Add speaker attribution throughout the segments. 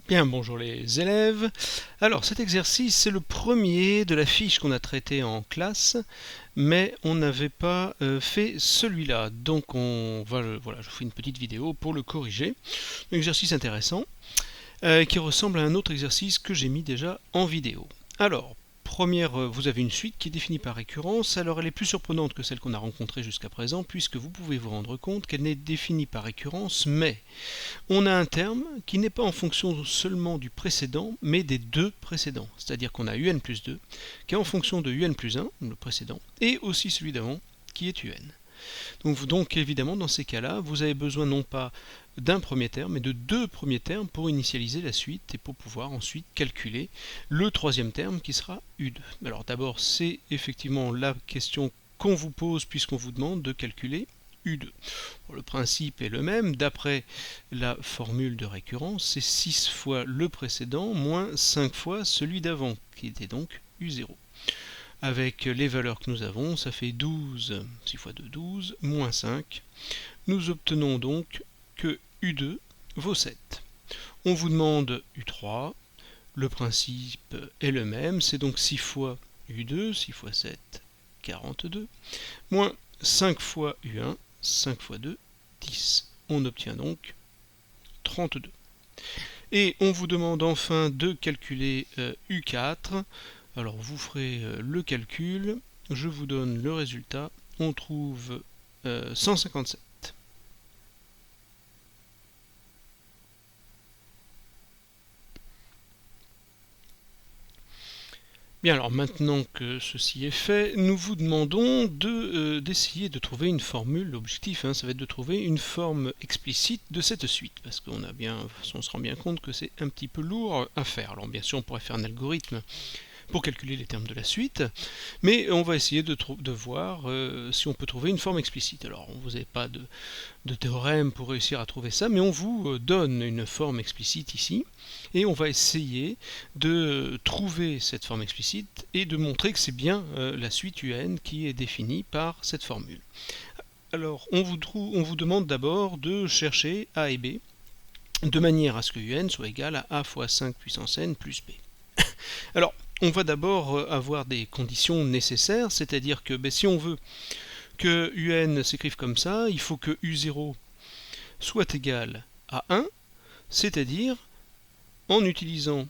Speaker 1: Bien, bonjour les élèves. Alors cet exercice, c'est le premier de la fiche qu'on a traité en classe, mais on n'avait pas fait celui-là. Donc voilà, je vous fais une petite vidéo pour le corriger. Un exercice intéressant qui ressemble à un autre exercice que j'ai mis déjà en vidéo. Alors, vous avez une suite qui est définie par récurrence. Alors elle est plus surprenante que celle qu'on a rencontrée jusqu'à présent, puisque vous pouvez vous rendre compte qu'elle n'est définie par récurrence, mais on a un terme qui n'est pas en fonction seulement du précédent, mais des deux précédents. C'est-à-dire qu'on a un plus 2, qui est en fonction de un plus 1, le précédent, et aussi celui d'avant, qui est un. Donc évidemment, dans ces cas-là, vous avez besoin non pas d'un premier terme, mais de deux premiers termes pour initialiser la suite et pour pouvoir ensuite calculer le troisième terme qui sera U2. Alors d'abord, c'est effectivement la question qu'on vous pose puisqu'on vous demande de calculer U2. Bon, le principe est le même, d'après la formule de récurrence, c'est 6 fois le précédent moins 5 fois celui d'avant, qui était donc U0. Avec les valeurs que nous avons, ça fait 12, 6 fois 2, 12, moins 5. Nous obtenons donc que U2 vaut 7. On vous demande U3, le principe est le même, c'est donc 6 fois U2, 6 fois 7, 42, moins 5 fois U1, 5 fois 2, 10. On obtient donc 32. Et on vous demande enfin de calculer U4. Alors vous ferez le calcul, je vous donne le résultat, on trouve 157. Bien, alors maintenant que ceci est fait, nous vous demandons d'essayer de trouver une formule. L'objectif, ça va être de trouver une forme explicite de cette suite, parce qu'on on se rend bien compte que c'est un petit peu lourd à faire. Alors bien sûr, on pourrait faire un algorithme pour calculer les termes de la suite, mais on va essayer de voir si on peut trouver une forme explicite. Alors, vous n'avez pas de théorème pour réussir à trouver ça, mais on vous donne une forme explicite ici, et on va essayer de trouver cette forme explicite et de montrer que c'est bien la suite UN qui est définie par cette formule. Alors, on vous demande d'abord de chercher A et B, de manière à ce que UN soit égal à A fois 5 puissance n plus B. Alors, on va d'abord avoir des conditions nécessaires, c'est-à-dire que si on veut que UN s'écrive comme ça, il faut que U0 soit égal à 1, c'est-à-dire, en utilisant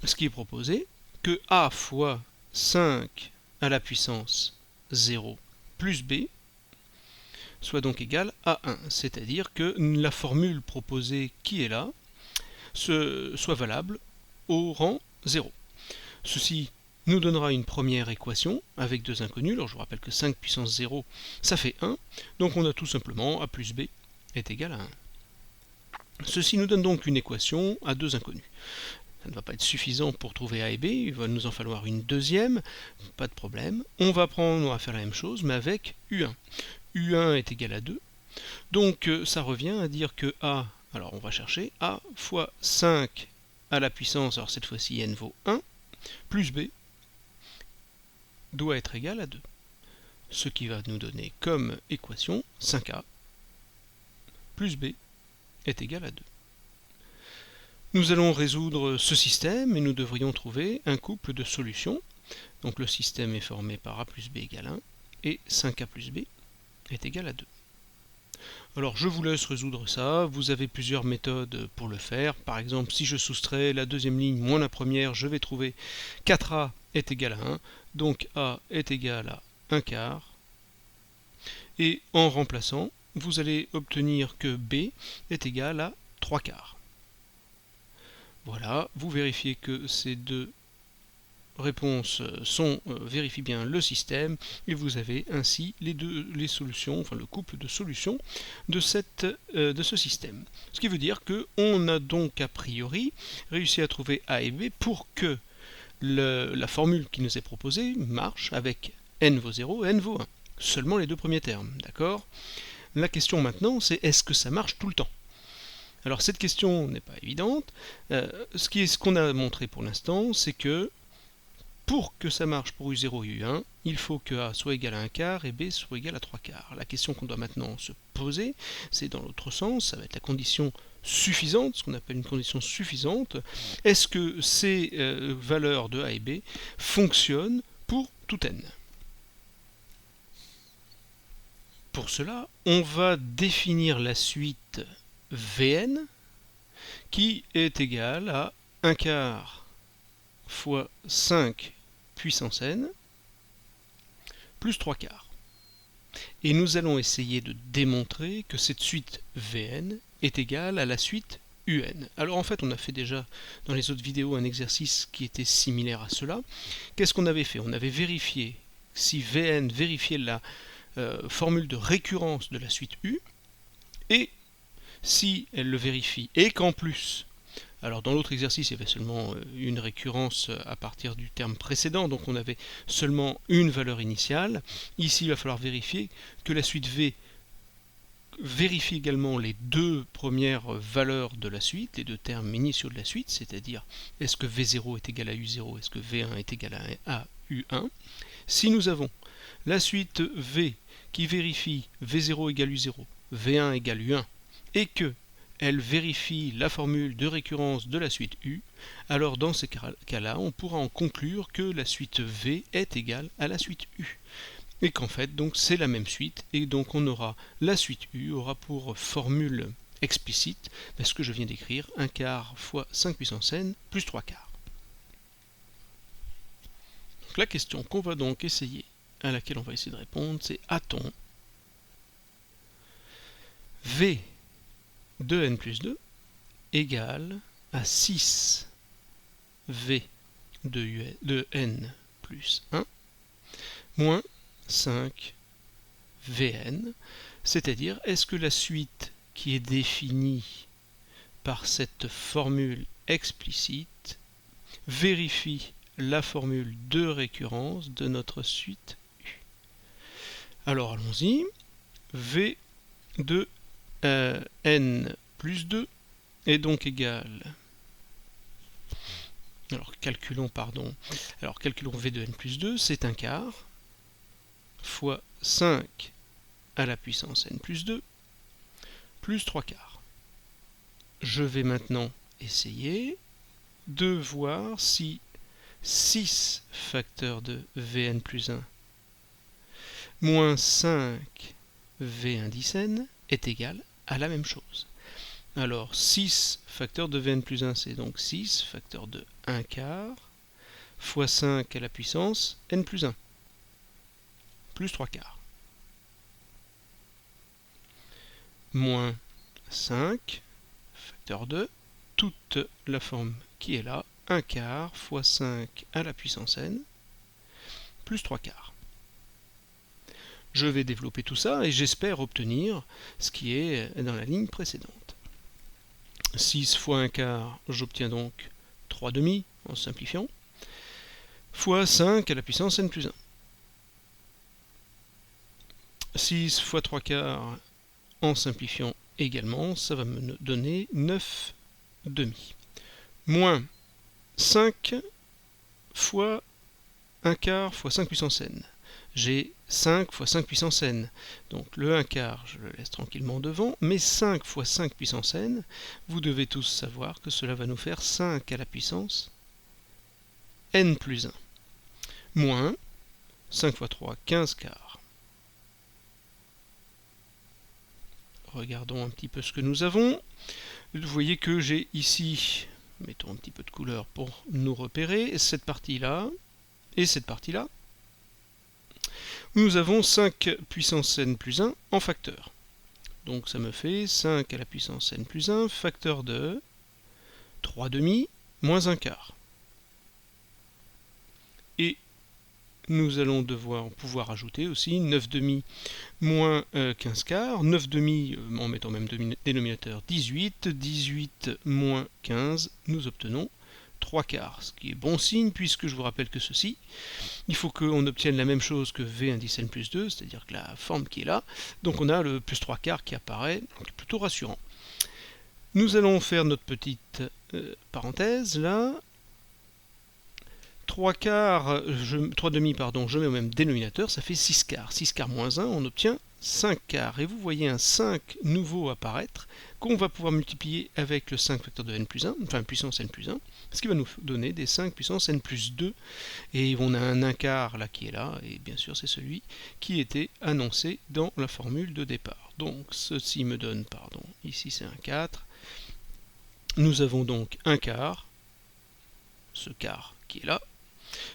Speaker 1: ce qui est proposé, que A fois 5 à la puissance 0 plus B soit donc égal à 1, c'est-à-dire que la formule proposée qui est là soit valable au rang 0. Ceci nous donnera une première équation avec deux inconnus. Alors je vous rappelle que 5 puissance 0, ça fait 1. Donc on a tout simplement A plus B est égal à 1. Ceci nous donne donc une équation à deux inconnus. Ça ne va pas être suffisant pour trouver A et B, il va nous en falloir une deuxième, pas de problème. On va faire la même chose, mais avec U1. U1 est égal à 2. Donc ça revient à dire que A, alors on va chercher A fois 5 à la puissance, alors cette fois-ci n vaut 1, plus B doit être égal à 2. Ce qui va nous donner comme équation 5A plus B est égal à 2. Nous allons résoudre ce système et nous devrions trouver un couple de solutions. Donc le système est formé par A plus B égale 1 et 5A plus B est égal à 2. Alors je vous laisse résoudre ça, vous avez plusieurs méthodes pour le faire. Par exemple, si je soustrais la deuxième ligne moins la première, je vais trouver 4A est égal à 1, donc A est égal à 1 quart. Et en remplaçant, vous allez obtenir que B est égal à 3 quarts. Voilà, vous vérifiez que ces deux réponses vérifient bien le système et vous avez ainsi les solutions, enfin le couple de solutions de ce système. Ce qui veut dire qu'on a donc a priori réussi à trouver A et B pour que la formule qui nous est proposée marche avec n vaut 0 et n vaut 1. Seulement les deux premiers termes, d'accord? La question maintenant, c'est est-ce que ça marche tout le temps? Alors cette question n'est pas évidente. Ce qu'on a montré pour l'instant, c'est que pour que ça marche pour U0 et U1, il faut que A soit égal à 1 quart et B soit égal à 3 quarts. La question qu'on doit maintenant se poser, c'est dans l'autre sens, ça va être la condition suffisante, ce qu'on appelle une condition suffisante. Est-ce que ces valeurs de A et B fonctionnent pour tout n? Pour cela, on va définir la suite Vn qui est égale à 1 quart fois 5 puissance n plus 3 quarts. Et nous allons essayer de démontrer que cette suite Vn est égale à la suite Un. Alors en fait, on a fait déjà dans les autres vidéos un exercice qui était similaire à cela. Qu'est-ce qu'on avait fait? On avait vérifié si Vn vérifiait la formule de récurrence de la suite U, et si elle le vérifie, et qu'en plus, alors dans l'autre exercice il y avait seulement une récurrence à partir du terme précédent, donc on avait seulement une valeur initiale. Ici il va falloir vérifier que la suite V vérifie également les deux premières valeurs de la suite, les deux termes initiaux de la suite, c'est-à-dire est-ce que V0 est égal à U0, est-ce que V1 est égal à U1. Si nous avons la suite V qui vérifie V0 égale U0, V1 égale U1, et que elle vérifie la formule de récurrence de la suite U, alors dans ces cas-là, on pourra en conclure que la suite V est égale à la suite U. Et qu'en fait, donc c'est la même suite, et donc on aura la suite U aura pour formule explicite ce que je viens d'écrire, 1 quart fois 5 puissance n plus 3 quarts. Donc la question qu'on va donc essayer, à laquelle on va essayer de répondre, c'est a-t-on V de n plus 2 égale à 6 V de n plus 1 moins 5 Vn, c'est-à-dire est-ce que la suite qui est définie par cette formule explicite vérifie la formule de récurrence de notre suite U. Alors allons-y, V de n plus 2 est donc égal, alors calculons V de n plus 2, c'est 1 quart fois 5 à la puissance n plus 2 plus 3 quarts. Je vais maintenant essayer de voir si 6 facteurs de Vn plus 1 moins 5 V indice n est égal à la même chose. Alors 6 facteurs de Vn plus 1, c'est donc 6 facteurs de 1 quart fois 5 à la puissance n plus 1 plus 3 quarts moins 5 facteur de toute la forme qui est là, 1 quart fois 5 à la puissance n plus 3 quarts. Je vais développer tout ça et j'espère obtenir ce qui est dans la ligne précédente. 6 fois 1 quart, j'obtiens donc 3 demi en simplifiant, fois 5 à la puissance n plus 1. 6 fois 3 quarts en simplifiant également, ça va me donner 9 demi. Moins 5 fois 1 quart fois 5 puissance n. J'ai 5 fois 5 puissance n. Donc le 1 quart, je le laisse tranquillement devant, mais 5 fois 5 puissance n, vous devez tous savoir que cela va nous faire 5 à la puissance n plus 1. Moins 5 fois 3, 15 quarts. Regardons un petit peu ce que nous avons. Vous voyez que j'ai ici, mettons un petit peu de couleur pour nous repérer, cette partie-là et cette partie-là. Nous avons 5 puissance n plus 1 en facteur. Donc ça me fait 5 à la puissance n plus 1, facteur de 3 demi moins 1 quart. Et nous allons pouvoir ajouter aussi 9 demi moins 15 quarts, 9 demi en mettant même dénominateur 18, 18 moins 15, nous obtenons 3 quarts, ce qui est bon signe puisque je vous rappelle que ceci, il faut qu'on obtienne la même chose que V indice n plus 2, c'est-à-dire que la forme qui est là, donc on a le plus 3 quarts qui apparaît, donc plutôt rassurant. Nous allons faire notre petite parenthèse là. 3 demi, je mets au même dénominateur, ça fait 6 quarts. 6 quarts moins 1, on obtient 5 quarts, et vous voyez un 5 nouveau apparaître, qu'on va pouvoir multiplier avec le 5 facteur de n plus 1, enfin puissance n plus 1, ce qui va nous donner des 5 puissance n plus 2, et on a un 1 quart là qui est là, et bien sûr c'est celui qui était annoncé dans la formule de départ. Donc ceci me donne, pardon, ici c'est un 4, nous avons donc 1 quart, ce quart qui est là,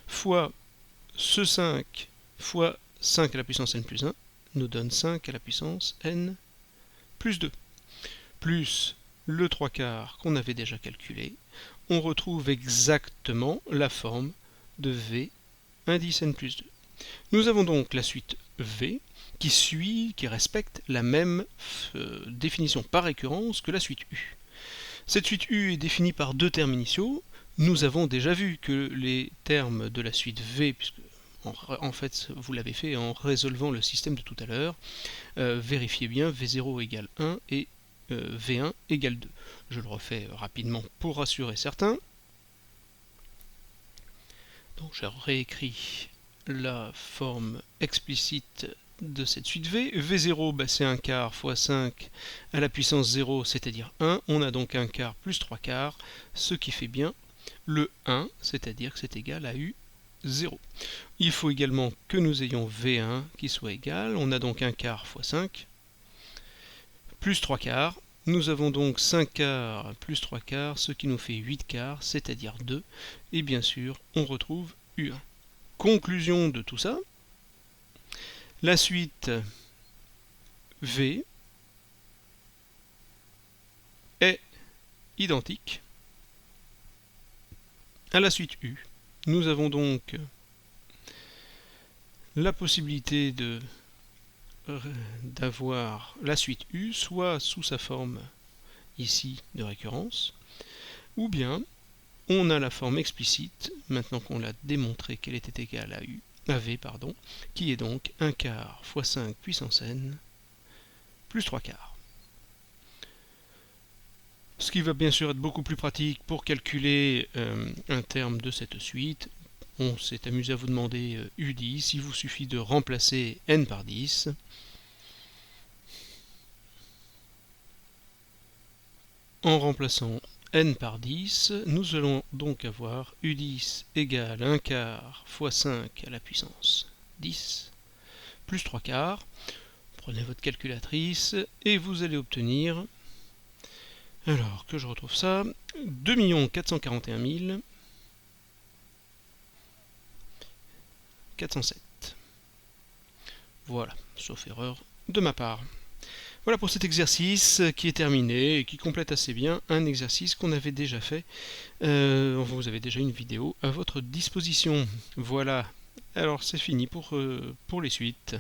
Speaker 1: fois ce 5 fois 5 à la puissance n plus 1, nous donne 5 à la puissance n plus 2, plus le 3 quarts qu'on avait déjà calculé, on retrouve exactement la forme de V indice n plus 2. Nous avons donc la suite V qui respecte la même définition par récurrence que la suite U. Cette suite U est définie par deux termes initiaux. Nous avons déjà vu que les termes de la suite V, puisque en fait vous l'avez fait en résolvant le système de tout à l'heure, vérifiez bien V0 égale 1 et V1 égale 2. Je le refais rapidement pour rassurer certains. Donc j'ai réécrit la forme explicite de cette suite V. V0, c'est 1 quart fois 5 à la puissance 0, c'est-à-dire 1. On a donc 1 quart plus 3 quarts, ce qui fait bien le 1, c'est-à-dire que c'est égal à U0. Il faut également que nous ayons V1 qui soit égal. On a donc 1 quart fois 5 plus 3 quarts. Nous avons donc 5 quarts plus 3 quarts, ce qui nous fait 8 quarts, c'est-à-dire 2. Et bien sûr, on retrouve U1. Conclusion de tout ça, la suite V est identique à la suite U. Nous avons donc la possibilité d'avoir la suite U soit sous sa forme ici de récurrence, ou bien on a la forme explicite, maintenant qu'on l'a démontré qu'elle était égale à V, qui est donc 1 quart fois 5 puissance n plus 3 quarts. Ce qui va bien sûr être beaucoup plus pratique pour calculer un terme de cette suite. On s'est amusé à vous demander U10, il vous suffit de remplacer n par 10. En remplaçant n par 10, nous allons donc avoir U10 égale 1 quart fois 5 à la puissance 10 plus 3 quarts. Prenez votre calculatrice et vous allez obtenir, alors que je retrouve ça, 2 441 407. Voilà, sauf erreur de ma part. Voilà pour cet exercice qui est terminé et qui complète assez bien un exercice qu'on avait déjà fait. Vous avez déjà une vidéo à votre disposition. Voilà, alors c'est fini pour les suites.